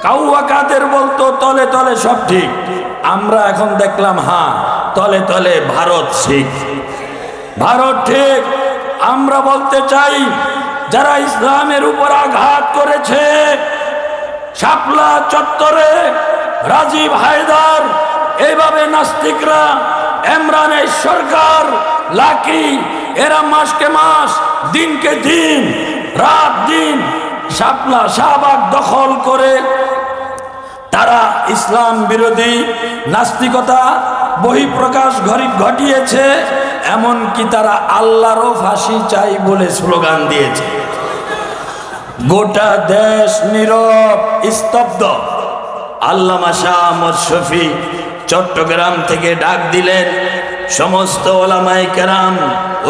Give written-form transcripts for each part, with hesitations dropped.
কাউয়া কাদের বলতো তলে তলে সব ঠিক, আমরা এখন দেখলাম হ্যাঁ তলে তলে ভারত ঠিক, ভারত ঠিক। আমরা বলতে চাই যারা ইসলামের উপর আঘাত করেছে, শাপলা চত্বরে রাজীব হায়দার, এইভাবে নাস্তিকরা, ইমরানের সরকার, লাকি, এরা মাসকে মাস দিনকে দিন রাত দিন শাপলা শাহবাগ দখল করে তারা ইসলাম বিরোধী নাস্তিকতা বহিঃপ্রকাশ ঘটিয়েছে। এমনকি তারা আল্লাহরও ফাঁসি চাই বলে স্লোগান দিয়েছে। গোটা দেশ নীরব স্তব্ধ। আল্লামা শাহ আহমদ শফী চট্টগ্রাম থেকে ডাক দিলেন, সমস্ত ওলামায়ে কেরাম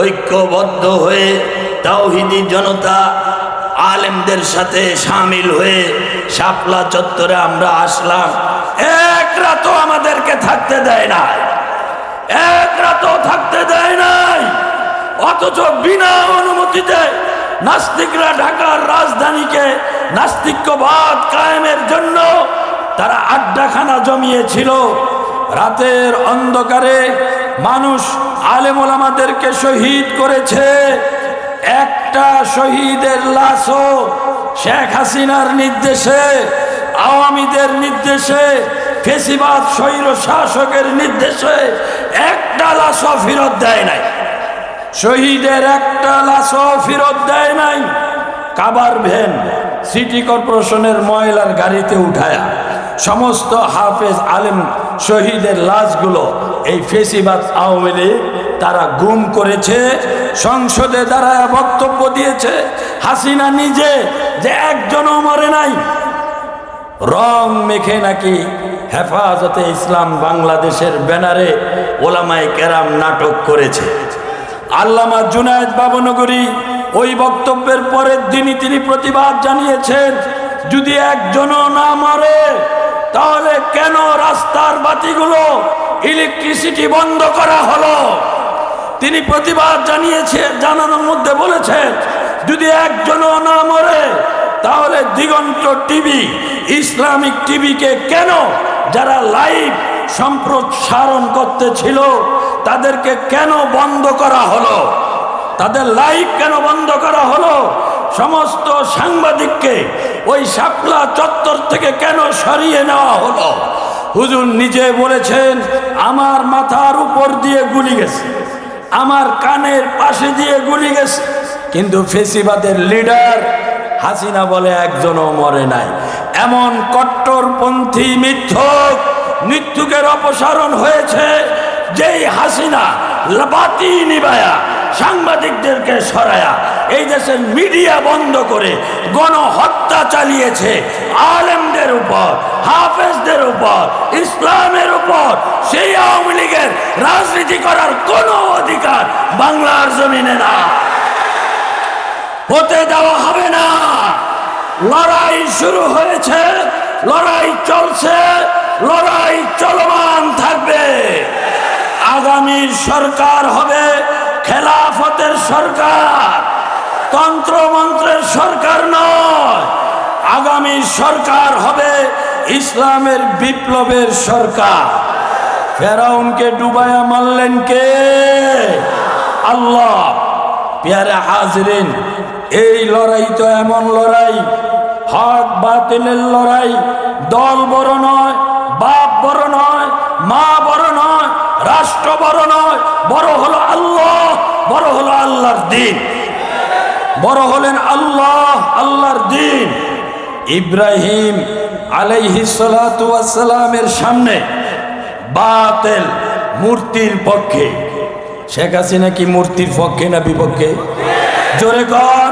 ঐক্যবদ্ধ হয়ে তাওহীদি জনতা আলেমদের সাথে শামিল হয়ে শাপলা চত্বরে আমরা আসলাম। এক রাতও আমাদেরকে থাকতে দেয় নাই, এক রাতও থাকতে দেয় নাই। অথচ বিনা অনুমতিতে নাস্তিকরা ঢাকার রাজধানীকে নাস্তিক্যবাদ কায়েমের জন্য তারা আড্ডাখানা জমিয়েছিল। রাতের অন্ধকারে মানুষ আলেম ওলামাদেরকে শহীদ করেছে। একটা শহীদের লাশও শেখ হাসিনার নির্দেশে, আওয়ামীদের নির্দেশে, ফেসিবাদ স্বৈর শাসকের নির্দেশে একটা লাশও ফেরত দেয় নাই। শহীদের একটা লাশও ফেরত দেয় নাই। কাবার ভ্যান সিটি কর্পোরেশনের ময়লার গাড়িতে উঠায়া সমস্ত হাফেজ আলেম শহীদের লাশগুলো এই ফেসিবাদ আওয়ামী লীগ তারা গুম করেছে। সংসদে দাঁড়ায় বক্তব্য দিয়েছে হাসিনা নিজে যে একজনও মরে নাই। রং মেখে নাকি হেফাজতে ইসলাম বাংলাদেশের ব্যানারে ওলামায়ে কেরাম নাটক করেছে। আল্লামা জুনায়েদ বাবনগরী ওই বক্তব্যের পরের দিনই তিনি প্রতিবাদ জানিয়েছেন, যদি একজনও না মরে তাহলে কেন রাস্তার বাতিগুলো ইলেকট্রিসিটি বন্ধ করা হলো। তিনি প্রতিবাদ জানানোর মধ্যে বলেছেন, যদি একজনও না মরে তাহলে দিগন্ত টিভি, ইসলামিক টিভিকে কেন যারা লাইভ সম্প্রসারণ করতেছিল তাদেরকে কেন বন্ধ করা হলো, তাদের লাইভ কেন বন্ধ করা হলো, সমস্ত সাংবাদিককে ওই শাপলা চত্বর থেকে কেন সরিয়ে নেওয়া হলো। হুজুর নিজে বলেছেন, আমার মাথার উপর দিয়ে গুলি গেছে, আমার কানের পাশে দিয়ে গুলি গেছে, কিন্তু ফেসিবাদের লিডার হাসিনা বলে একজনও মরে নাই। এমন কট্টরপন্থী মৃত্যুকের অপসারণ হয়েছে যেই হাসিনা বাতি নিবায়া সাংবাদিকদেরকে সরায়া এই দেশের মিডিয়া বন্ধ করে গণহত্যা চালিয়েছে আলেমদের উপর, হাফেজদের উপর, ইসলামের উপর। সেই আওয়ামী লীগের রাজনীতি করার কোনো অধিকার বাংলার জমিনে না, হতে দেওয়া হবে না। লড়াই শুরু হয়েছে, লড়াই চলছে, লড়াই চলমান থাকবে। আগামী সরকার হবে খেলাফতের সরকার, তন্ত্রমন্ত্রের সরকার নয়। আগামী সরকার হবে ইসলামের বিপ্লবের সরকার। ফেরাউনকে ডুবায়া মারলেন কে? আল্লাহ। প্যারে হাজরিন, এই লড়াই তো এমন লড়াই, হক বাতিলের লড়াই। দল বড় নয়, বাপ বড় নয়, মা বড় নয়, রাষ্ট্র বড় নয়, বড় হলো আল্লাহ, বড় হলো আল্লাহর দ্বীন, বড় হলেন আল্লাহ, আল্লাহর দ্বীন। ইব্রাহিম আলাইহিস সালাতু ওয়াস সালামের সামনে বাতিল মূর্তির পক্ষে, শেখ হাসিনা কি মূর্তির পক্ষে না বিপক্ষে? জোরে কন,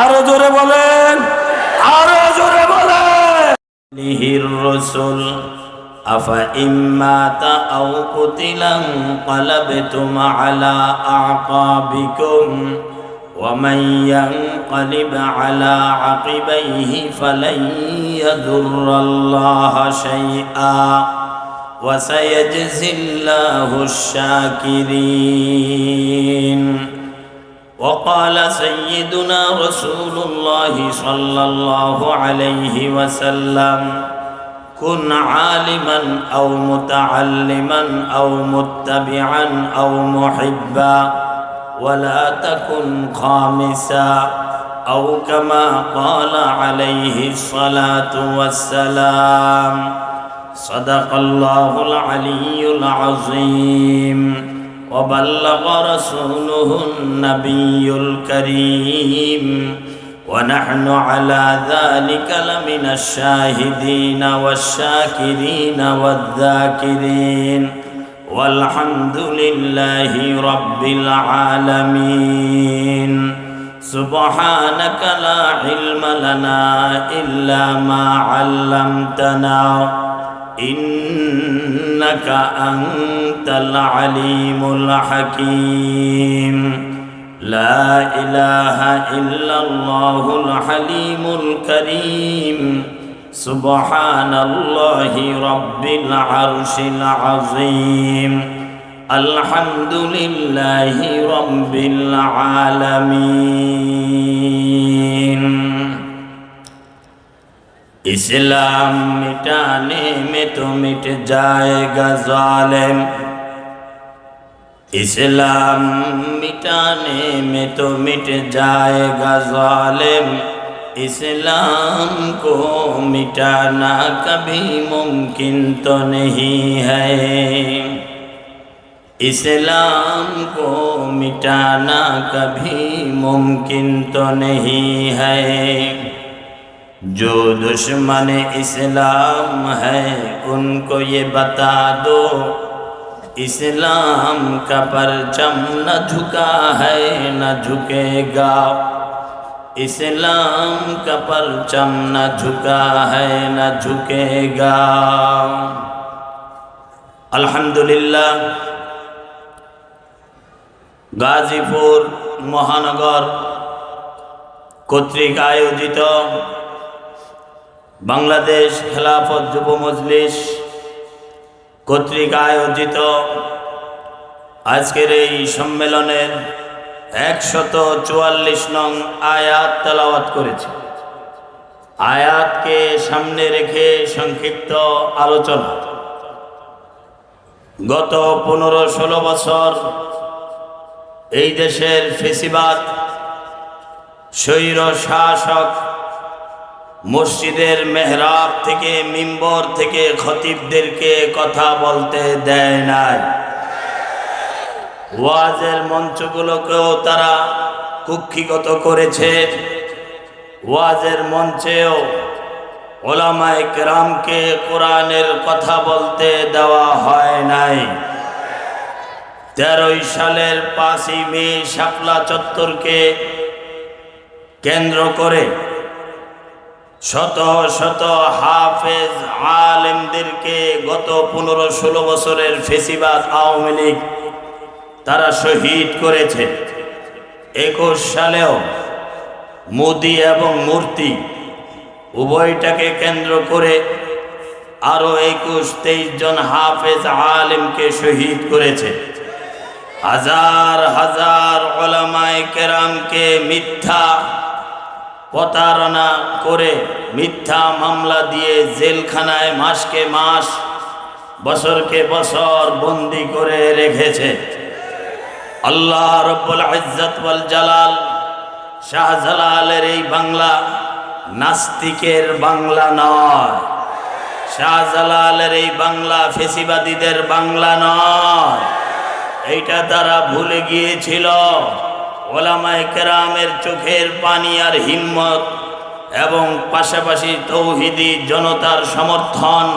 আরো জোরে বলেন, আরো জোরে বলেন। নিহির রাসূল আফা ইম্মাতা আও কুতিলান ক্বালাবতুম আলা আকাবিকুম ওয়া মান ইয়ানকালিব আলা আকিবাইহি ফালান ইয়াদুররাল্লাহা শাইআ ওয়া সায়াজজিল্লাহুশ শাকিরিন। وقال سيدنا رسول الله صلى الله عليه وسلم كن عالما أو متعلما أو متبعا أو محبا ولا تكن خامسا أو كما قال عليه الصلاة والسلام صدق الله العلي العظيم وبلغ رسوله النبي الكريم ونحن على ذلك لمن الشاهدين والشاكرين والذاكرين والحمد لله رب العالمين سبحانك لا علم لنا إلا ما علمتنا إنك أنت العليم الحكيم لا إله إلا الله الحليم الكريم سبحان الله رب العرش العظيم الحمد لله رب العالمين इस्लाम मिटाने में तो मिट जाएगा जालिम इस्लाम मिटाने में तो मिट जाएगा जालिम इस्लाम को मिटाना कभी मुमकिन तो नहीं है इस्लाम को मिटाना कभी मुमकिन तो नहीं है जो दुश्मन इस्लाम है उनको ये बता दो इस्लाम का परचम न झुका है न झुकेगा इस्लाम का परचम न झुका है न झुकेगा अल्हम्दुलिल्लाह गाजीपुर महानगर কর্তৃক আয়োজিত বাংলাদেশ খেলাফত যুব মজলিস কর্তৃক আয়োজিত আজকের এই সম্মেলনের 144 নং আয়াত তেলাওয়াত করেছে আয়াতকে সামনে রেখে সংক্ষিপ্ত আলোচনা গত 15-16 বছর এই দেশের ফেসিবাদ স্বৈর শাসক মসজিদের মেহরাব থেকে মিম্বর থেকে খতিবদেরকে কথা বলতে দেয় নাই ওয়াজের মঞ্চগুলোকেও তারা কুক্ষিগত করেছে ওয়াজের মঞ্চেও ওলামায়ে কেরামকে কোরআনের কথা বলতে দেওয়া হয় নাই 13 সালের 5ই মে শাপলা চত্বরকে কেন্দ্র করে শত শত হাফেজ আলেমদেরকে গত 15-16 বছরের ফেসিবাদ আওয়ামী লীগ তারা শহীদ করেছে 21 সালেও মোদি এবং মূর্তি উভয়টাকে কেন্দ্র করে আরো 21-23 জন হাফেজ আলেমকে শহীদ করেছে হাজার হাজার উলামায়ে কেরামকে মিথ্যা প্রতারণা করে মিথ্যা মামলা দিয়ে জেলখানায় মাসকে মাস বছরকে বছর বন্দী করে রেখেছে আল্লাহ রব্বুল ইজ্জত ওয়াল জালাল শাহজালালের এই বাংলা নাস্তিকের বাংলা নয় শাহজালালের এই বাংলা ফেসিবাদীদের বাংলা নয় এইটা তারা ভুলে গিয়েছিল ওলামায়ে কেরামের চোখের পানি আর হিম্মত এবং পাশাপাশি তৌহিদি জনতার সমর্থন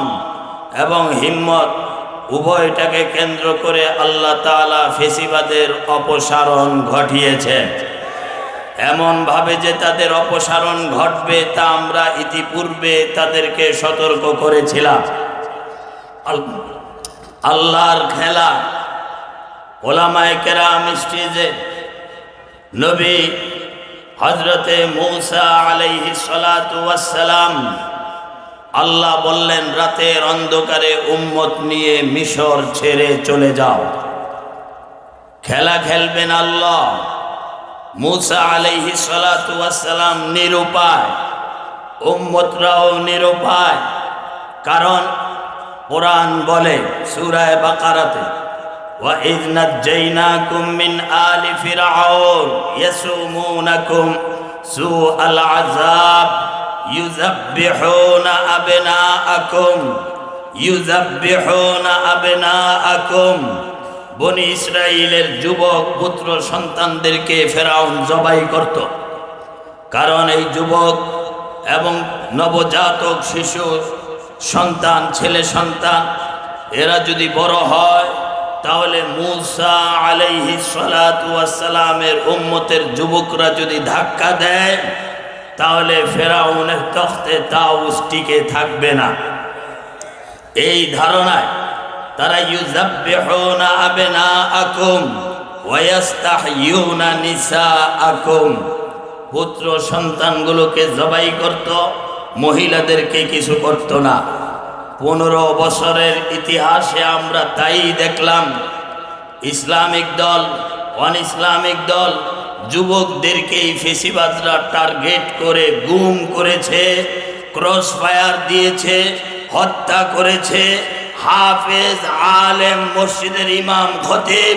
এবং হিম্মত উভয়টাকে কেন্দ্র করে আল্লাহ তাআলা ফেসিবাদের অপসারণ ঘটিয়েছে এমন ভাবে যে তাদের অপসারণ ঘটবে তা আমরা ইতিপূর্বে তাদেরকে সতর্ক করেছিলাম আল্লাহর খেলা ওলামায়ে কেরাম স্টেজে নবী হযরতে মূসা আলাইহিস সালাতু ওয়াস সালাম আল্লাহ বললেন রাতের অন্ধকারে উম্মত নিয়ে মিশর ছেড়ে চলে যাও খেলা খেলবেন আল্লাহ মুসা আলাইহিস সালাতু ওয়াস সালাম নিরুপায়, উম্মতরাও নিরুপায়। কারণ কোরআন বলে সূরা বাকারাতে, ওয়া ইয নাজ্জাইনাকুম মিন আলি ফিরআউন ইয়াসুমুনাকুম সুআল আযাব ইউযাব্বিহুনা আবনাআকুম। বনি ইসরাইলের যুবক পুত্র সন্তানদেরকে ফেরাউন জবাই করত। কারণ এই যুবক এবং নবজাতক শিশু সন্তান, ছেলে সন্তান, এরা যদি বড় হয় তাহলে মুসা আলাইহিস সালাতু ওয়াস সালামের উম্মতের যুবকরা যদি ধাক্কা দেয় তাহলে ফেরাউনের তখতে তাউস টিকে থাকবে না। এই ধারণায় তারা ইউযাব্বিহুনা আবনাআকুম ওয়া ইস্তাহয়ুনা নিসাআকুম, পুত্র সন্তানগুলোকে জবাই করত, মহিলাদেরকে কিছু করত না। 15 বছরের ইতিহাসে আমরা তাই দেখলাম। ইসলামিক দল, অন ইসলামিক দল যুবকদেরকেই ফেসিবাদরা টার্গেট করে গুম করেছে, ক্রস ফায়ার দিয়েছে, হত্যা করেছে। হাফেজ, আলেম, মসজিদের ইমাম, খতিব,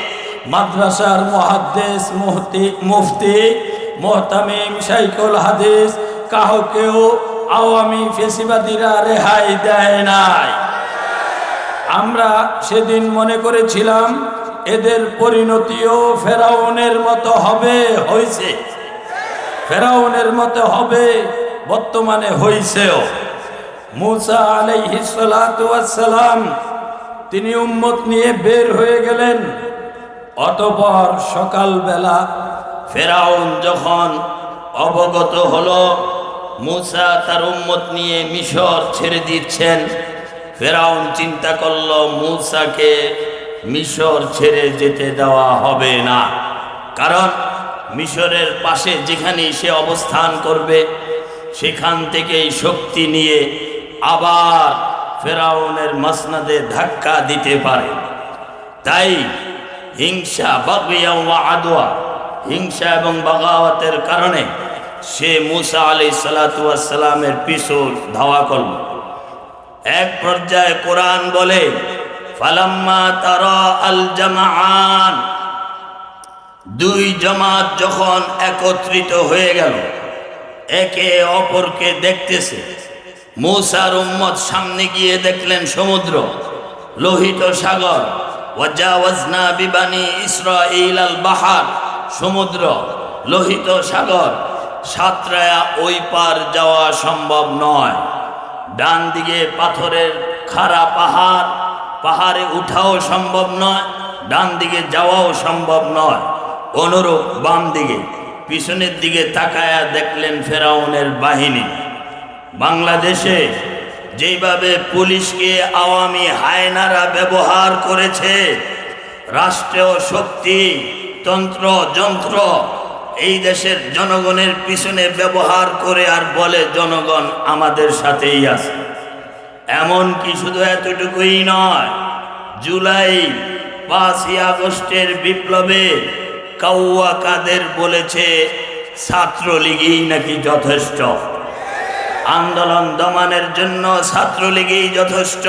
মাদ্রাসার মুহাদ্দিস, মুফতি, মুহতামিম, শাইখুল হাদিস, কাউকেও আওয়ামী ফেসিবাদীরা রেহাই দেয় নাই। আমরা সেদিন মনে করেছিলাম এদের পরিণতিও ফেরাউনের মতো হবে, হয়েছে। ফেরাউনের মতো হবে, বর্তমানে হয়েছেও। মুসা আলাইহিস সালাতু ওয়াস সালাম তিনি উম্মত নিয়ে বের হয়ে গেলেন। অতঃপর সকালবেলা ফেরাউন যখন অবগত হলো মুসা তার উম্মত নিয়ে মিশর ছেড়ে দিচ্ছেন, ফেরাউন চিন্তা করল মুসাকে মিশর ছেড়ে যেতে দেওয়া হবে না। কারণ মিশরের পাশে যেখানে সে অবস্থান করবে সেখান থেকেই শক্তি নিয়ে আবার ফেরাউনের মাসনাদে ধাক্কা দিতে পারে। তাই হিংসা, বাগিয়া ওয়া আদওয়া, হিংসা এবং বাগাওয়াতের কারণে সে মুসা আলাইহিস সালাতু ওয়াস সালামের পিছু ধাওয়া করল। এক পর্যায়ে কোরআন বলে, ফালাম্মা তারা আল জামাআন, দুই জামাত যখন একত্রিত হয়ে গেল, একে অপরকে দেখতেছে। মুসার উম্মত সামনে গিয়ে দেখলেন সমুদ্র, লোহিত সাগর। ওয়াজাওয়াজনা বিবানি ইসরাঈল আল বাহার, সমুদ্র, লোহিত সাগর, সাতরায়া ওই পার যাওয়া সম্ভব নয়। ডান দিকে পাথরের খাড়া পাহাড়, পাহাড়ে উঠাও সম্ভব নয়, ডান দিকে যাওয়াও সম্ভব নয়। অনুরূপ বাম দিকে, পিছনের দিকে তাকায়া দেখলেন ফেরাউনের বাহিনী। বাংলাদেশে যেভাবে পুলিশকে আওয়ামী হায়নারা ব্যবহার করেছে, রাষ্ট্রীয় শক্তি, তন্ত্র যন্ত্র এই দেশের জনগণের পিছনে ব্যবহার করে আর বলে জনগণ আমাদের সাথেই আছে। এমন কি শুধু এতটুকুই নয়, জুলাই 5ই আগস্টের বিপ্লবে কাউয়া কাদের বলেছে ছাত্রলীগই নাকি যথেষ্ট, আন্দোলন দমনের জন্য ছাত্রলীগই যথেষ্ট।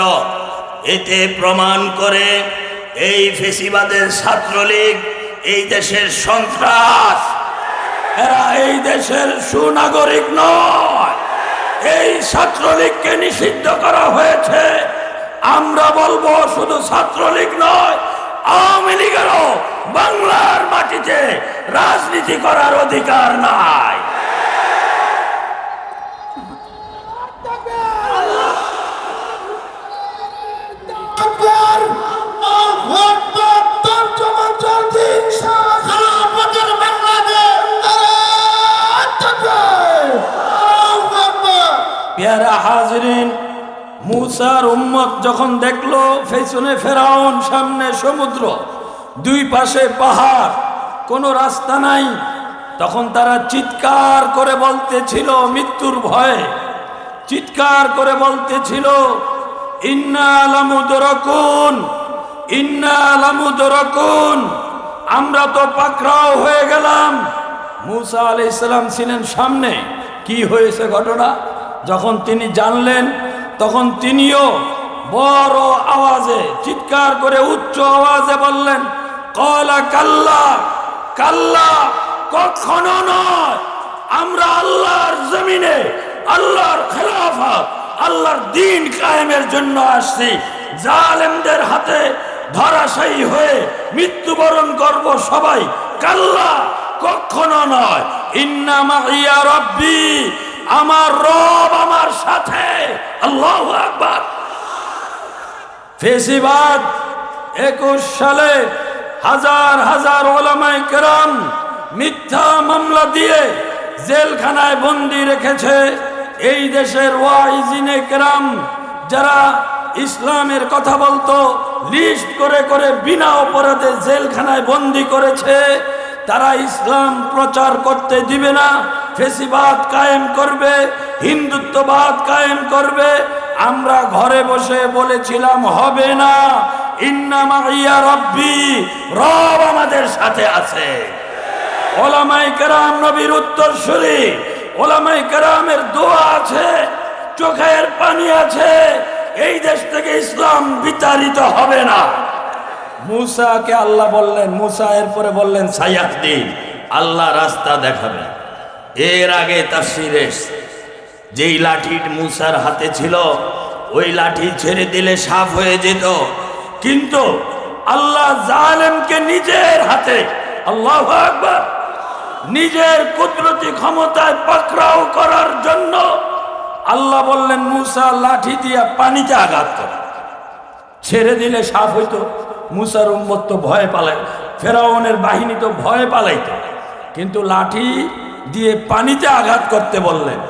এতে প্রমাণ করে এই ফেসিবাদের ছাত্রলীগ এই দেশের সন্ত্রাস, এরা এই দেশের সুনাগরিক নয়। এই ছাত্রলীগকে নিষিদ্ধ করা হয়েছে। আমরা বলবো শুধু ছাত্রলীগ নয়, আওয়ামী লীগেরও বাংলার মাটিতে রাজনীতি করার অধিকার নাই। পেয়ারা হাজরিন, মুসার উম্মত যখন দেখলো পেছনে ফেরাউন, সামনে সমুদ্র, দুই পাশে পাহাড়, কোনো রাস্তা নাই, তখন তারা চিৎকার করে বলতেছিল, মৃত্যুর ভয়ে চিৎকার করে বলতেছিল, ইন্না লামুদরাকুন, ইন্না লামুদরাকুন, আমরা তো পাকড়াও হয়ে গেলাম। মুসা আলাইহিস সালাম ছিলেন সামনে। কি হয়েছে ঘটনা যখন তিনি জানলেন, তখন তিনিও বড় আওয়াজে চিৎকার করে উচ্চ আওয়াজে বললেন, ক্বালা কাল্লা, কাল্লা, কখনো নয়, আমরা আল্লাহর জমিনে আল্লাহর খেলাফত, আল্লাহর দ্বীন কায়েমের জন্য আসছি। জালেমদের হাতে ধরাশায়ী হয়ে মৃত্যুবরণ করব সবাই। কাল্লা, কখনো নয়। ইন্না মাইয়া রব্বি, আমার রব আমার সাথে। আল্লাহু আকবার। ফেসিবাদ 21 সালে হাজার হাজার ওলামায়ে কেরাম মিথ্যা মামলা দিয়ে জেলখানায় বন্দী রেখেছে। এই দেশের ওয়াইজিনে কেরাম যারা ইসলামের কথা বলতো, লিস্ট করে করে বিনা অপরাধে জেলখানায় বন্দী করেছে। তারা ইসলাম প্রচার করতে দিবে না, ফেসিবাদ কায়েম করবে, হিন্দুত্ববাদ কায়েম করবে। আমরা ঘরে বসে বলেছিলাম হবে না। ইন্না মাইয়া রব্বি, রব আমাদের সাথে আছে। ওলামায়ে কেরাম নবীর উত্তরসূরি, ওলামায়ে কেরামের দোয়া আছে, চোখের পানি আছে। এই দেশ থেকে ইসলাম বিতাড়িত হবে না। মুসাকে আল্লাহ বললেন, মুসা এরপরে বললেন সায়াহদিন, আল্লাহ রাস্তা দেখাবে। এর আগে তাফসীরে যেই লাঠি মুসার হাতে ছিল, ওই লাঠি ছেড়ে দিলে সাফ হয়ে যেত, কিন্তু আল্লাহ জালেমকে নিজের হাতে, আল্লাহু আকবার, নিজের কুদরতি ক্ষমতায় পাকড়াও করার জন্য আল্লাহ বললেন মুসা লাঠি দিয়া পানিতে আঘাত কর। ছেড়ে দিলে সাফ হইতো। মুসার উম্মত তো ভয় পালায়, ফেরাউনের বাহিনী তো ভয় পালাইতো, কিন্তু লাঠি দিয়ে পানিতে আঘাত করতে বললেন,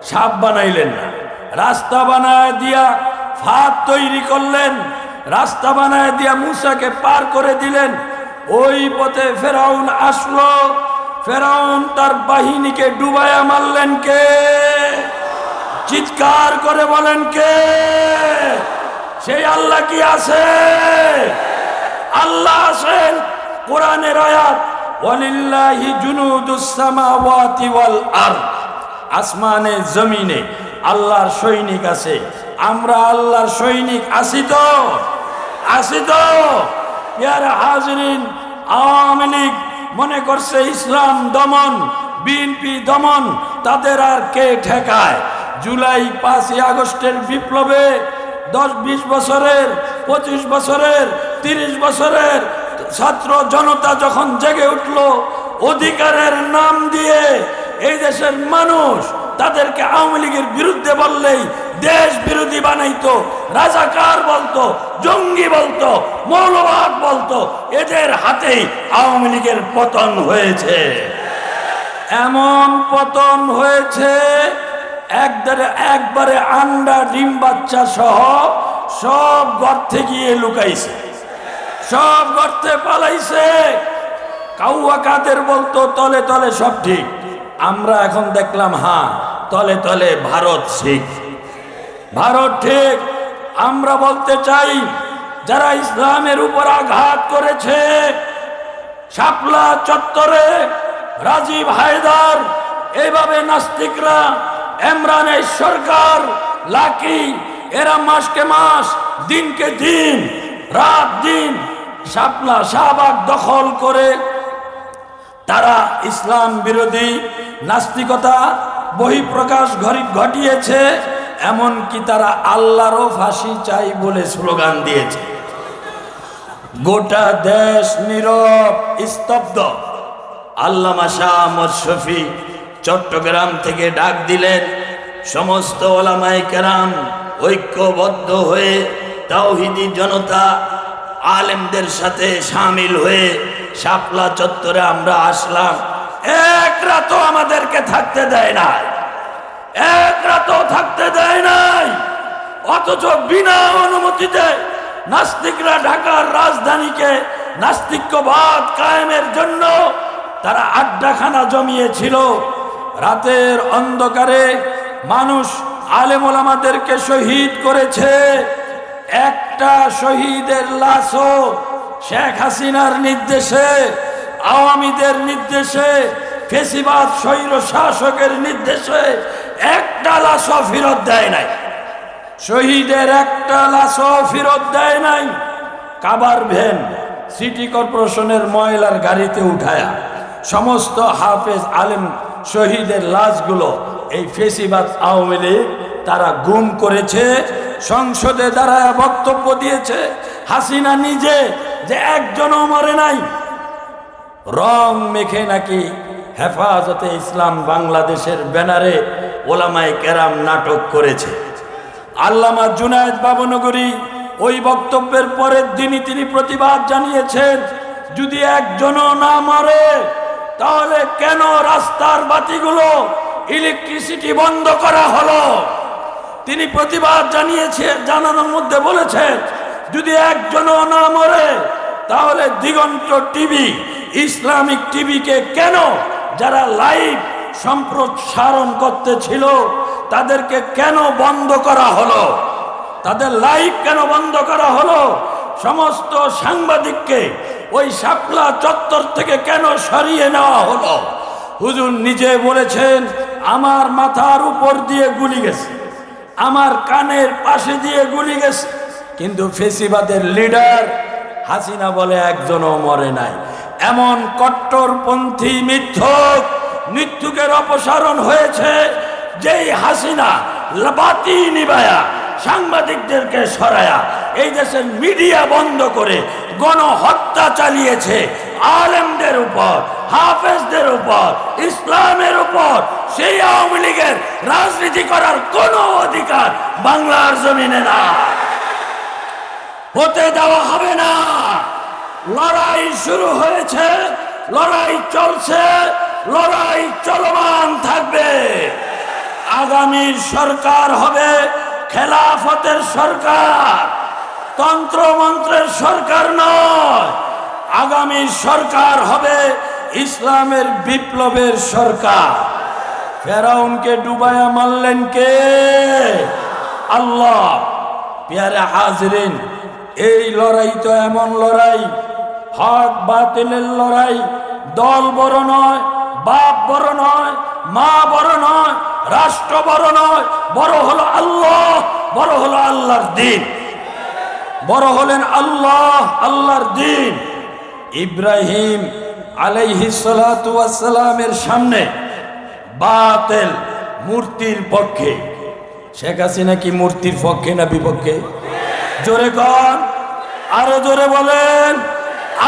সাপ বানাইলেন না। রাস্তা বানায় দিয়া ফাঁদ তৈরি করলেন, রাস্তা বানায় দিয়া মুসাকে পার করে দিলেন। ওই পথে ফেরাউন আসলো, ফেরাউন তার বাহিনীকে ডুবাইয়া মারলেন কে? চিৎকার করে বলেন কে? সেই আল্লাহ কি আছে? আল্লাহ আছেন। কোরআনের আয়াত, ওয়ালিল্লাহি জুনুদুস সামাওয়াতি ওয়াল আরদ, আসমানে জমিনে আল্লাহর সৈনিক আছে। আমরা আল্লাহর সৈনিক আছি তো? আছি তো? ইয়ার হাজরিন, আওয়ামী লীগ মনে করছে ইসলাম দমন, বিএনপি দমন, তাদের আর কে ঠেকায়? জুলাই 5ই আগস্টের বিপ্লবে 10-20 বছরের, 25 বছরের, 30 বছরের ছাত্র জনতা যখন জেগে উঠল, অধিকারের নাম দিয়ে এই দেশের মানুষ তাদেরকে আওয়ামী লীগের বিরুদ্ধে বললেই দেশ বিরোধী বানাইতো, রাজাকার বলতো, জঙ্গি বলতো, মৌলবাদ বলতো। এদের হাতেই আওয়ামী লীগের পতন হয়েছে। এমন পতন হয়েছে, একবারে আন্ডা ডিম বাচ্চা সহ সব গর্তে গিয়ে লুকাইছে, সব গর্তে পালাইছে। কাউয়া কাদের বলতো তলে তলে সব ঠিক। আমরা এখন দেখলাম হ্যাঁ, তলে তলে ভারত ঠিক, ভারত ঠিক। আমরা বলতে চাই, যারা ইসলামের উপর আঘাত করেছে, শাপলা চত্বরে রাজীব হায়দার, এইভাবে নাস্তিকরা, ইমরানের সরকার, লাকি, এরা মাসকে মাস, দিনকে দিন, রাত দিন শাপলা শাহবাগ দখল করে তারা ইসলাম বিরোধী নাস্তিকতা বহিঃপ্রকাশ ঘটিয়েছে। এমনকি তারা আল্লাহরও ফাঁসি চাই বলে স্লোগান দিয়েছে। গোটা দেশ নীরব, স্তব্ধ। আল্লামা শাহ আহমদ শফী চট্টগ্রাম থেকে ডাক দিলেন, সমস্ত ওলামায়ে কেরাম ঐক্যবদ্ধ হয়ে তাওহীদি জনতা আলেমদের সাথে শামিল হয়ে শাপলা চত্বরে আমরা আসলাম। এক রাতও আমাদেরকে থাকতে দেয় নাই, এক রাতও থাকতে দেয় নাই। অথচ বিনা অনুমতিতে নাস্তিকরা ঢাকার রাজধানীকে নাস্তিক্যবাদ কায়েমের জন্য তারা আড্ডাখানা জমিয়েছিল। রাতের অন্ধকারে মানুষ আলেম ওলামাদেরকে শহীদ করেছে। একটা শহীদের লাশও শেখ হাসিনার নির্দেশে, আওয়ামীদের নির্দেশে, ফেসিবাদ স্বৈর শাসকের নির্দেশে একটা লাশও ফেরত দেয় নাই, শহীদের একটা লাশও ফেরত দেয় নাই। কাবার ভ্যান সিটি কর্পোরেশনের ময়লার গাড়িতে উঠায়া সমস্ত হাফেজ আলেম শহীদের লাশগুলো এই ফেসিবাদ আওয়ামী লীগ তারা গুম করেছে। সংসদে দাঁড়ায় বক্তব্য দিয়েছে হাসিনা নিজে যে একজনও মরে নাই। রং মেখে নাকি হেফাজতে ইসলাম বাংলাদেশের ব্যানারে ওলামায়ে কেরাম নাটক করেছে। আল্লামা জুনায়েদ বাবনগরী ওই বক্তব্যের পরের দিনই তিনি প্রতিবাদ জানিয়েছেন, যদি একজনও না মরে তাহলে কেন রাস্তার বাতিগুলো ইলেকট্রিসিটি বন্ধ করা হলো। তিনি প্রতিবাদ জানানোর মধ্যে বলেছেন, যদি একজনও না মরে তাহলে দিগন্ত টিভি, ইসলামিক টিভিকে কেন যারা লাইভ সম্প্রসারণ করতেছিল তাদেরকে কেন বন্ধ করা হলো, তাদের লাইভ কেন বন্ধ করা হলো, সমস্ত সাংবাদিককে ওই শাপলা চত্বর থেকে কেন সরিয়ে নেওয়া হলো। হুজুর নিজে বলেছেন, আমার মাথার উপর দিয়ে গুলি গেছে, আমার কানের পাশে দিয়ে গুলি গেছে, কিন্তু ফেসিবাদের লিডার হাসিনা বলে একজনও মরে নাই। এমন কট্টরপন্থী মৃত্যুকের অপসারণ হয়েছে যেই হাসিনা বাতি নিবায়া সাংবাদিকদেরকে সরায়া এই দেশের মিডিয়া বন্ধ করে গণহত্যা চালিয়েছে আলেমদের উপর, হাফেজদের উপর, ইসলামের উপর। সেই আওয়ামী লীগের রাজনীতি করার কোনো অধিকার বাংলার জমিনে না, হতে দেওয়া হবে না। লড়াই শুরু হয়েছে, লড়াই চলছে, লড়াই চলমান থাকবে। আগামী সরকার হবে খেলাফতের সরকার, তন্ত্রমন্ত্রের সরকার নয়। আগামী সরকার হবে ইসলামের বিপ্লবের সরকার। ফেরাউনকে ডুবায়া মারলেন কে? আল্লাহ। প্যারে হাজরিন, এই লড়াই তো এমন লড়াই, হক বাতিলের লড়াই। দল বড় নয়, বাপ বড় নয়, মা বড় নয়, রাষ্ট্র বড় নয়, বড় হলো আল্লাহ, বড় হলো আল্লাহর দ্বীন, বড় হলেন আল্লাহ, আল্লাহর দ্বীন। ইব্রাহিম আলাইহিস সালাতু ওয়াস সালামের সামনে বাতিল মূর্তির পক্ষে, শেখ হাসিনা কি মূর্তির পক্ষে না বিপক্ষে? জোরে কন, আরো জোরে বলেন,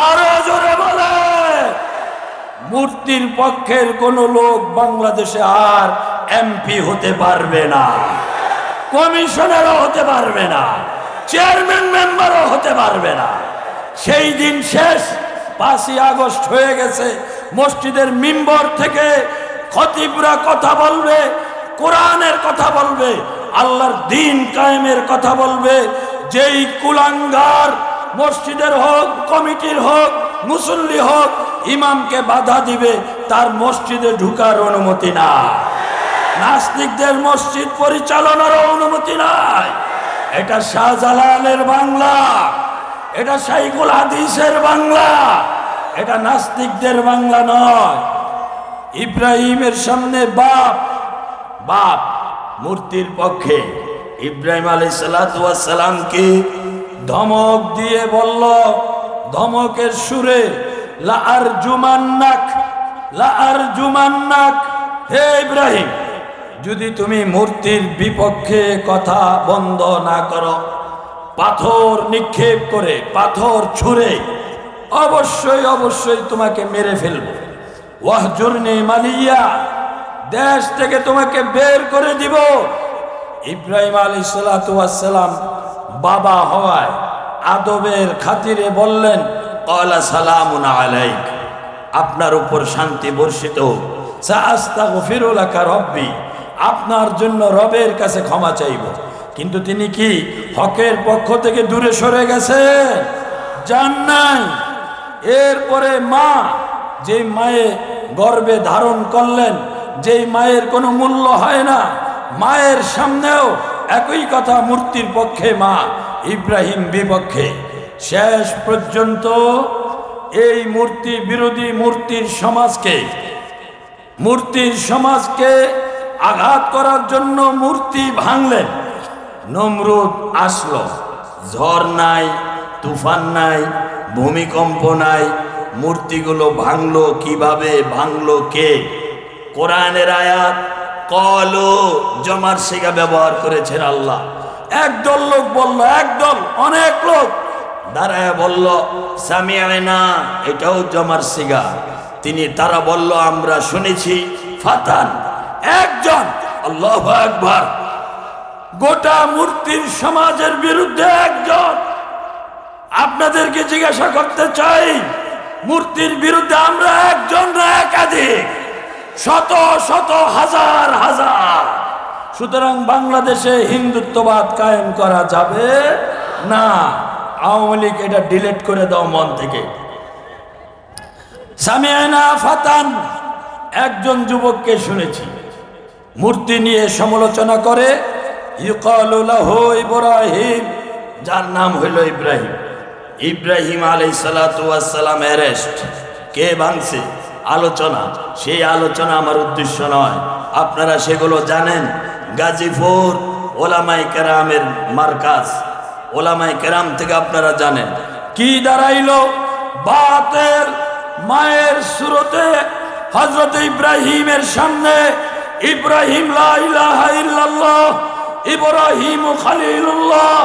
আরো জোরে বলেন। মূর্তির পক্ষের কোন লোক বাংলাদেশে আর এমপি হতে পারবে না, কমিশনারও হতে পারবে না, চেয়ারম্যান মেম্বারও হতে পারবে না। সেই দিন শেষ। 5ই আগস্ট হয়ে গেছে। মসজিদের মিম্বর থেকে খতিবরা কথা বলবে, কোরআনের কথা বলবে, আল্লাহর দ্বীন কায়েমের কথা বলবে। যেই কুলাঙ্গার মসজিদের হোক, কমিটির হোক, মুসল্লি হোক, ইমামকে বাধা দিবে, তার মসজিদে ঢুকার অনুমতি নাই। নাস্তিকদের মসজিদ পরিচালনার অনুমতি নাই। এটা শাহজালালের বাংলা, এটা শাইখুল হাদিসের বাংলা, এটা নাস্তিকদের বাংলা নয়। ইব্রাহিমের সামনে বাপ মূর্তির পক্ষে ইব্রাহিম আলাইহিস সালাতু ওয়াস সালামকে ধমক দিয়ে বলল, ধমকের সুরে, লা আরজুমান্নাক, হে ইব্রাহিম, যদি তুমি মূর্তির বিপক্ষে কথা বন্ধ না করো, পাথর নিক্ষেপ করে, পাথর ছুঁড়ে অবশ্যই তোমাকে মেরে ফেলবো। ওয়াহজুরনি মালিয়া, দেশ থেকে তোমাকে বের করে দিব। ইব্রাহিম আলাইহিস সালাতু ওয়াস সালাম বাবা হওয়ায় আদবের খাতিরে বললেন, ক্বালা সালামুন আলাইক, আপনার উপর শান্তি বর্ষিত হোক। সাআস্তাগফিরু লাকা রব্বি, আপনার জন্য রবের কাছে ক্ষমা চাইব। কিন্তু তিনি কি হকের পক্ষ থেকে দূরে সরে গেছেন? যান নাই। এরপরে মা, যে মায়ে গর্ভে ধারণ করলেন, যেই মায়ের কোনো মূল্য হয় না, মায়ের সামনেও একই কথা, মূর্তির পক্ষে মা, ইব্রাহিম বিপক্ষে। শেষ পর্যন্ত এই মূর্তি বিরোধী, মূর্তির সমাজকে মূর্তির সমাজকে আঘাত করার জন্য মূর্তি ভাঙলেন। নমরুদ আসলো, ঝড় নাই, তুফান নাই, ভূমিকম্প নাই, মূর্তিগুলো ভাঙলো কিভাবে, ভাঙলো কে? কোরআনের আয়াত কলো জমার শিখা ব্যবহার করেছেন আল্লাহ। একদল লোক বলল, একদল, অনেক লোক দাঁড়ায় বলল সামিআনা, এটাও জমার শিখা। তারা বলল আমরা শুনেছি। ফাতান, একজন, আল্লাহু আকবার। গোটা মূর্তির সমাজের বিরুদ্ধে একজন। আপনাদেরকে জিজ্ঞাসা করতে চাই, মূর্তির বিরুদ্ধে আমরা একজন না একাধিক? শত শত, হাজার হাজার। সুতরাং বাংলাদেশে হিন্দুত্ববাদ কায়েম করা যাবে না। আওয়ামী লীগ এটা ডিলিট করে দাও মন থেকে। সামিআনা ফাতান, একজন যুবককে শুনেছি মূর্তি নিয়ে সমালোচনা করে। ইউকালু লাহু ইব্রাহিম, যার নাম হইল ইব্রাহিম। ইব্রাহিম আলাইহিস সালাতু ওয়াস সালাম অ্যারেস্ট। কে ভাঙছে? আলোচনা। সেই আলোচনা আমার উদ্দেশ্য নয়, আপনারা সেগুলো জানেন। গাজীপুর ওলামায়ে কেরামের মার্কাজ, ওলামায়ে কেরাম থেকে আপনারা জানেন কি দাঁড়াইলো। বাতের মায়ের সুরতে হযরত ইব্রাহিমের সামনে ইব্রাহিম লা ইলাহা ইল্লাল্লাহ, ইব্রাহিম খলিলুল্লাহ,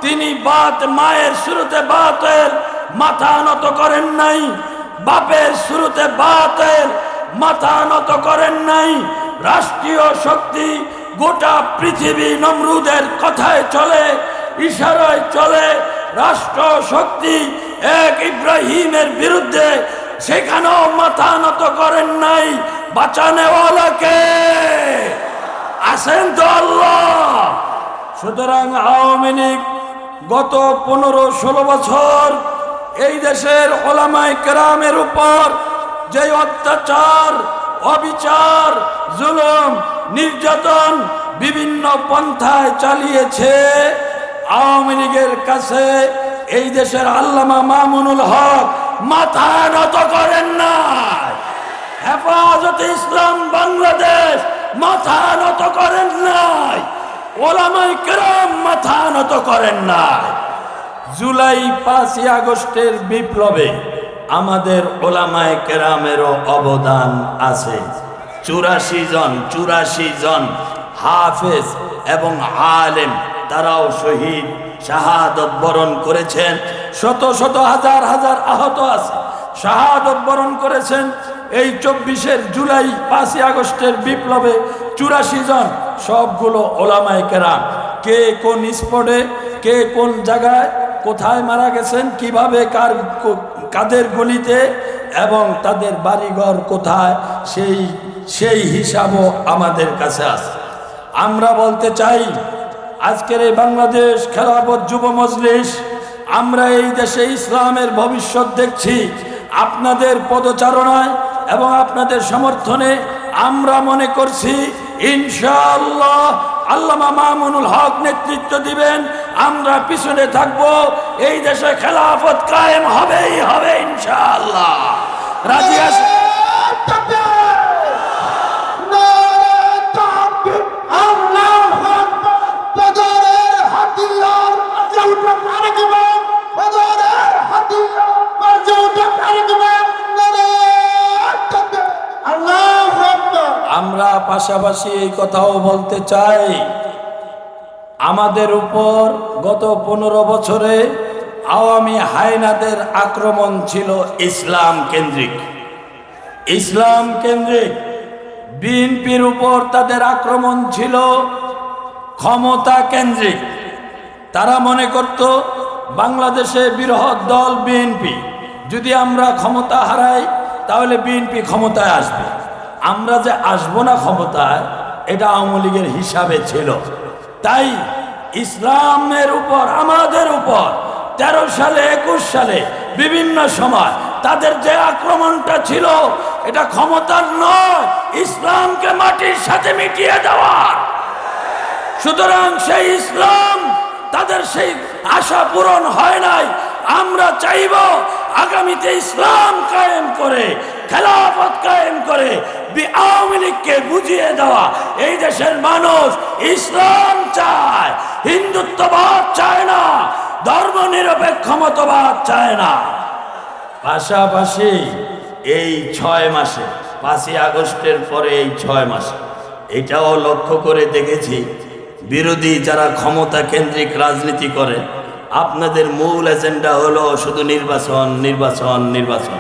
তিনি মায়ের শুরুতে বাতের মাথা নত করেন নাই, বাপের শুরুতে বাতের মাথা নত করেন নাই। রাষ্ট্রীয় শক্তি গোটা পৃথিবী নমরুদের কথায় চলে, ইশারায় চলে। রাষ্ট্র শক্তি এক ইব্রাহিমের বিরুদ্ধে, সেখানেও মাথা নত করেন নাই। বাঁচানেওয়ালাকে আছেন তো আল্লাহ। সুতরাং আওয়ামী লীগ গত 15-16 বছর এই দেশের ওলামায়ে কেরামের উপর যে অত্যাচার, অবিচার, জুলুম, নির্যাতন বিভিন্ন পন্থায় চালিয়েছে, আওয়ামী লীগের কাছে এই দেশের আল্লামা মামুনুল হক মাথা নত করেন না। হেফাজতে ইসলাম বাংলাদেশ মাথা নত করেন নাই। ওলামায়ে কেরাম মাথা নত করেন নাই। জুলাই 5ই আগস্টের বিপ্লবে আমাদের ওলামায়ে কেরামেরও অবদান আছে। 84 জন হাফেজ এবং আলেম, তারাও শহীদ, শাহাদত বরণ করেছেন। শত শত, হাজার হাজার আহত আছে, শাহাদত বরণ করেছেন। এই 24 জুলাই 5ই আগস্টের বিপ্লবে 84 জন, সবগুলো ওলামায়ে কেরাম। কে কোন স্পটে, কে কোন জায়গায়, কোথায় মারা গেছেন, কিভাবে, কাদের গলিতে, এবং তাদের বাড়িঘর কোথায়, সেই হিসাবও আমাদের কাছে আছে। আমরা বলতে চাই, আজকের এই বাংলাদেশ খেলাফত যুব মজলিস, আমরা এই দেশে ইসলামের ভবিষ্যৎ দেখছি। আপনাদের পদচারণায় এবং আপনাদের সমর্থনে আমরা মনে করছি ইনশাআল্লাহ আল্লামা মামুনুল হক নেতৃত্ব দিবেন, আমরা পিছনে থাকব। এই দেশে খেলাফত কায়েম হবেই হবে ইনশাআল্লাহ। রাজি আছেন? আমরা পাশাপাশি এই কথাও বলতে চাই, আমাদের উপর গত 15 বছরে আওয়ামী হায়নাদের আক্রমণ ছিল ইসলাম কেন্দ্রিক। ইসলাম কেন্দ্রিক বিএনপির উপর তাদের আক্রমণ ছিল ক্ষমতা কেন্দ্রিক। তারা মনে করত বাংলাদেশে বৃহৎ দল বিএনপি, যদি আমরা ক্ষমতা হারাই তাহলে বিএনপি ক্ষমতায় আসবে। আমরা যে আসবো না ক্ষমতায়, এটা আওয়ামী লীগের হিসাবে ছিল। তাই ইসলামের উপর, আমাদের উপর 13 সালে 21 সালে বিভিন্ন সময় তাদের যে আক্রমণটা ছিল, এটা ক্ষমতার নয়, ইসলামকে মাটির সাথে মিটিয়ে দেওয়ার। সুতরাং সেই ইসলাম, তাদের সেই আশা পূরণ হয় নাই। আমরা চাইব আগামীতে ইসলাম কায়েম করে, খেলাফত কায়েম করে আওয়ামী লীগকে বুঝিয়ে দেওয়া এই দেশের মানুষ ইসলাম চায়, হিন্দুত্ববাদ চায় না, ধর্ম নিরপেক্ষ মতবাদ চায় না। পাশাপাশি এই 6 মাসে 5ই আগস্টের পরে এই 6 মাসে এটাও লক্ষ্য করে দেখেছি, বিরোধী যারা ক্ষমতা কেন্দ্রিক রাজনীতি করে আপনাদের মূল এজেন্ডা হলো শুধু নির্বাচন নির্বাচন নির্বাচন।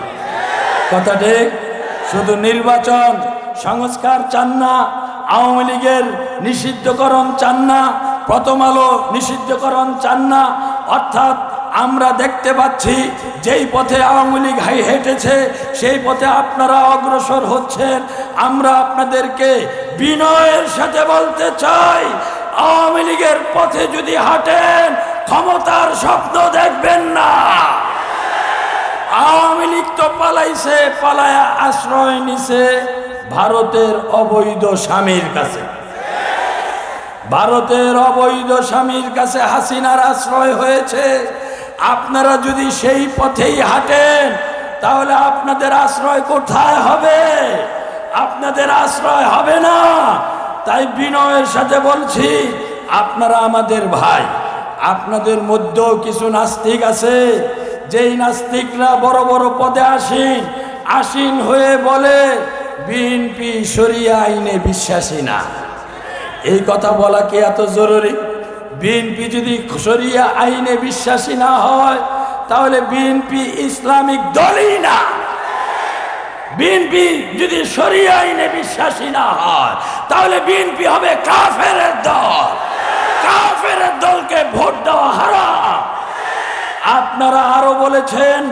কথা ঠিক? শুধু নির্বাচন, সংস্কার চান না, আওয়ামী লীগের নিষিদ্ধকরণ চান না, প্রথম আলো নিষিদ্ধকরণ চান না। অর্থাৎ আমরা দেখতে পাচ্ছি যেই পথে আওয়ামী লীগ হেঁটেছে সেই পথে আপনারা অগ্রসর হচ্ছেন। আমরা আপনাদেরকে বিনয়ের সাথে বলতে চাই, আওয়ামী লীগের পথে যদি হাঁটেন ক্ষমতার স্বপ্ন দেখবেন না। আওয়ামী লীগ তো পালাইছে, পালায়া আশ্রয় নিছে ভারতের অবৈধ স্বামীর কাছে। ভারতের অবৈধ স্বামীর কাছে হাসিনার আশ্রয় হয়েছে। আপনারা যদি সেই পথেই হাঁটেন তাহলে আপনাদের আশ্রয় কোথায় হবে? আপনাদের আশ্রয় হবে না। তাই বিনয়ের সাথে বলছি, আপনারা আমাদের ভাই, আপনাদের মধ্যেও কিছু নাস্তিক আছে, যেই নাস্তিকরা বড় বড় পদে আসীন হয়ে বলে বিএনপি শরিয়া আইনে বিশ্বাসী না। এই কথা বলা কি এত জরুরি? বিএনপি যদি শরিয়া আইনে বিশ্বাসী না হয় তাহলে বিএনপি ইসলামিক দলই না। বিএনপি যদি শরিয়া আইনে বিশ্বাসী না হয় তাহলে বিএনপি হবে কাফেরের দল। কাফেরের দলকে ভোট দেওয়া হারাম। আপনারা আরো বলেছেন,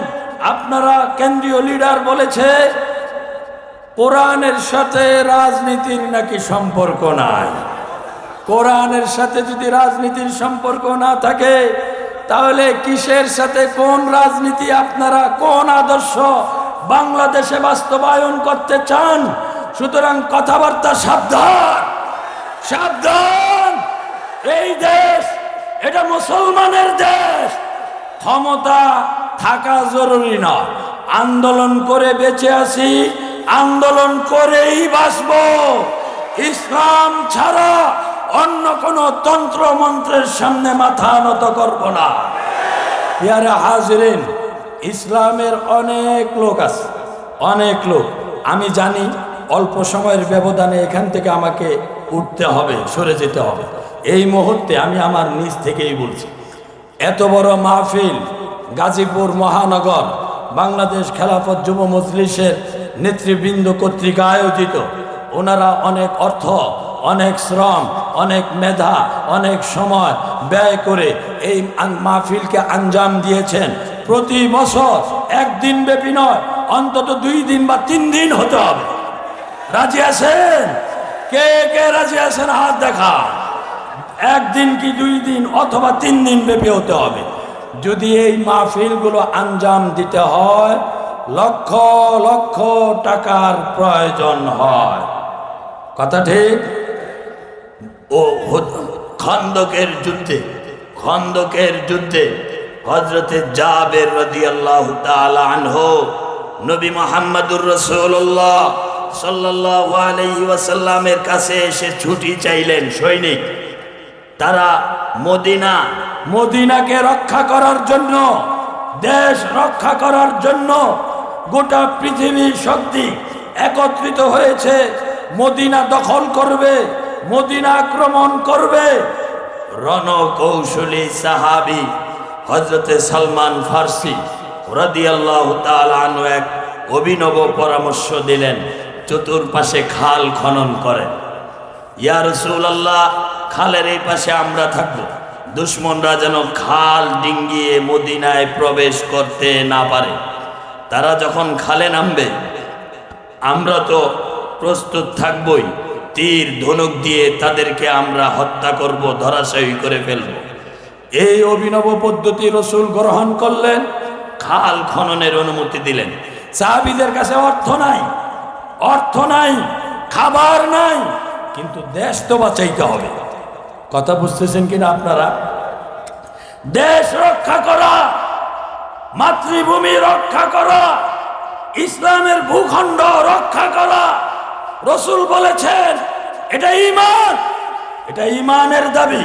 আপনারা কেন্দ্রীয় লিডার বলেছে কোরআনের সাথে রাজনীতির নাকি সম্পর্ক নাই। কোরআনের সাথে যদি রাজনীতির সম্পর্ক না থাকে তাহলে কিসের সাথে, কোন রাজনীতি আপনারা, কোন আদর্শ বাংলাদেশে বাস্তবায়ন করতে চান? সুতরাং কথাবার্তা সাবধান, সাবধান। এই দেশ এটা মুসলমানের দেশ। ক্ষমতা থাকা জরুরি নয়, আন্দোলন করে বেঁচে আছি, আন্দোলন করেই বাঁচব। ইসলাম ছাড়া অন্য কোনো তন্ত্র মন্ত্রের সামনে মাথা নত করব না। প্রিয় হাজিরিন, ইসলামের অনেক লোক আছে, অনেক লোক। আমি জানি অল্প সময়ের ব্যবধানে এখান থেকে আমাকে উঠতে হবে, সরে যেতে হবে। এই মুহূর্তে আমি আমার নিজ থেকেই বলছি, এত বড় মাহফিল গাজীপুর মহানগর বাংলাদেশ খেলাফত যুব মজলিসের নেতৃবৃন্দ কর্তৃক আয়োজিত। ওনারা অনেক অর্থ, অনেক শ্রম, অনেক মেধা, অনেক সময় ব্যয় করে এই মাহফিলকে আঞ্জাম দিয়েছেন। প্রতি বছর একদিন ব্যাপী নয়, অন্তত 2 দিন বা 3 দিন হতে হবে। রাজি আছেন? কে কে রাজি আছেন হাত দেখা। একদিন কি 2 দিন অথবা 3 দিন ব্যাপী হতে হবে। যদি এই মাহফিলগুলো আঞ্জাম দিতে হয় লক্ষ লক্ষ টাকার প্রয়োজন হয়। কথা ঠিক? ও খন্দকের যুদ্ধে হযরতে জাবের রাদিয়াল্লাহু তাআলা আনহু নবী মুহাম্মদুর রাসূলুল্লাহ সাল্লাল্লাহু আলাইহি ওয়াসাল্লামের কাছে এসে ছুটি চাইলেন সৈনিক। তারা মদিনাকে রক্ষা করার জন্য, দেশ রক্ষা করার জন্য গোটা পৃথিবীর শক্তি একত্রিত হয়েছে। মদিনা দখল করবে, মদিনা আক্রমণ করবে। রণকৌশলী সাহাবী হযরতে সালমান ফার্সি রাদিয়াল্লাহু তাআলা আনহু এক অভিনব পরামর্শ দিলেন, চতুর্পাশে খাল খনন করেন। ইয়া রাসূলুল্লাহ, খালের এই পাশে আমরা থাকব, দুশমনরা যেন খাল ডিঙ্গিয়ে মদিনায় প্রবেশ করতে না পারে। তারা যখন খালে নামবে আমরা তো প্রস্তুত থাকবই, তীর ধনুক দিয়ে তাদেরকে আমরা হত্যা করব, ধরাশায়ী করে ফেলব। এই অভিনব পদ্ধতি রাসূল গ্রহণ করলেন, খাল খননের অনুমতি দিলেন। সাহাবীদের কাছে অর্থ নাই, খাবার নাই, কিন্তু দেশ তো বাঁচাইতে হবে। কথা বুঝতেছেন কিনা আপনারা? দেশ রক্ষা করা, মাতৃভূমি রক্ষা করা, ইসলামের ভূখণ্ড রক্ষা করা, রসুল বলেছেন এটা ঈমান, এটা ঈমানের দাবি।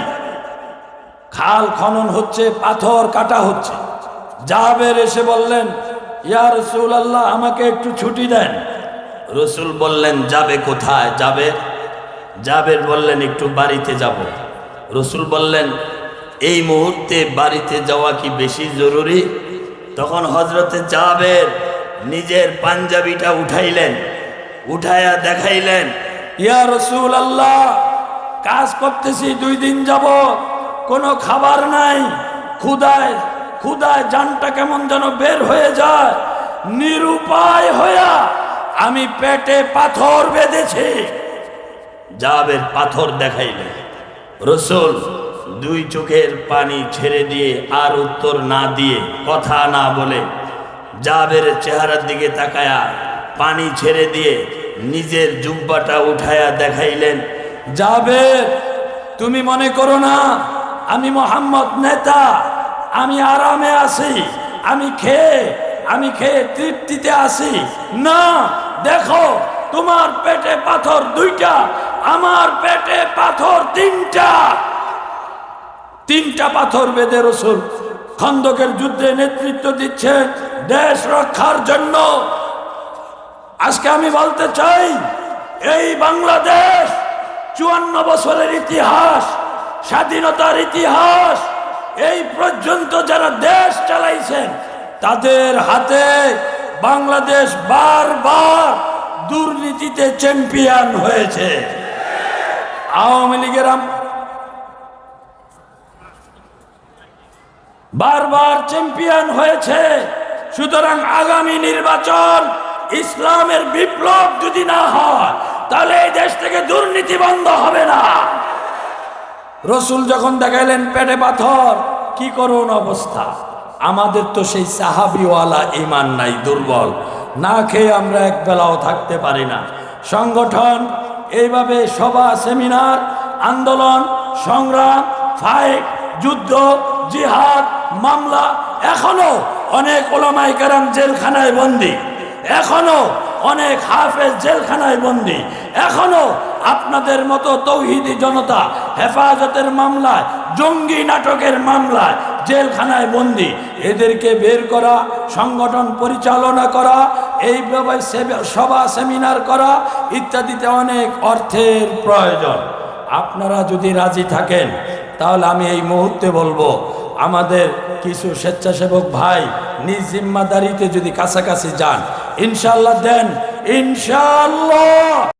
খাল খনন হচ্ছে, পাথর কাটা হচ্ছে। জাবের এসে বললেন, ইয়া রাসূলুল্লাহ, আমাকে একটু ছুটি দেন। রসুল বললেন, যাবে কোথায়? যাবে? জাবের বললেন, একটু বাড়িতে যাব। রসুল বললেন, এই মুহূর্তে বাড়িতে যাওয়া কি বেশি জরুরি? তখন হজরতে জাবের নিজের পাঞ্জাবিটা উঠাইলেন, উঠায়া দেখাইলেন, ইয়া রাসূলুল্লাহ, কাজ করতেছি 2 দিন যাব, কোনো খাবার নাই, ক্ষুধায় ক্ষুধায় জানটা কেমন যেন বের হয়ে যায়। নিরুপায় হইয়া আমি পেটে পাথর বেঁধেছি। জাবের পাথর দেখাইলেন। রসুল 2 চোখের পানি ছেড়ে দিয়ে আর উত্তর না দিয়ে, কথা না বলে, জাবের চেহারার দিকে তাকায়া পানি ছেড়ে দিয়ে নিজের জুব্বাটা উঠায়া দেখাইলেন। জাবের, তুমি মনে করো না আমি মোহাম্মদ নেতা, আমি আরামে আছি, আমি খেয়ে তৃপ্তিতে আছি। না, দেখো তোমার পেটে পাথর 2টা, আমার পেটে পাথর 3টা পাথর বেঁধে রসুল খন্দকের যুদ্ধে নেতৃত্ব দিচ্ছেন দেশ রক্ষার জন্য। আজকে আমি বলতে চাই, এই বাংলাদেশ 54 বছরের ইতিহাস, স্বাধীনতার ইতিহাস, এই পর্যন্ত যারা দেশ চালাইছেন তাদের হাতে বাংলাদেশ বারবার দুর্নীতিতে চ্যাম্পিয়ন হয়েছে। আওয়ামী লীগের বারবার চ্যাম্পিয়ন হয়েছে। সুতরাং আগামী নির্বাচন ইসলামের বিপ্লব যদি না হয়, তাহলে এই দেশ থেকে দুর্নীতি বন্ধ হবে না। রসুল যখন দেখাইলেন পেটে পাথর, কি করুন অবস্থা। আমাদের তো সেই সাহাবিওয়ালা ঈমান নাই, দুর্বল, না খেয়ে আমরা এক বেলাও থাকতে পারি না। সংগঠন এইভাবে সভা, সেমিনার, আন্দোলন, সংগ্রাম, ফাইট, যুদ্ধ, জিহাদ, মামলা, এখনো অনেক ওলামায়ে কেরাম জেলখানায় বন্দী, এখনো অনেক হাফেজ জেলখানায় বন্দী, এখনো আপনাদের মতো তৌহিদি জনতা হেফাজতের মামলায়, জঙ্গি নাটকের মামলায় জেলখানায় বন্দী। এদেরকে বের করা, সংগঠন পরিচালনা করা, এইভাবে সভা সেমিনার করা ইত্যাদিতে অনেক অর্থের প্রয়োজন। আপনারা যদি রাজি থাকেন, তাহলে আমি এই মুহূর্তে বলবো, আমাদের কিছু স্বেচ্ছাসেবক ভাই নিজ জিম্মাদারিতে যদি কাছাকাছি যান, ইনশাআল্লাহ দেন, ইনশাআল্লাহ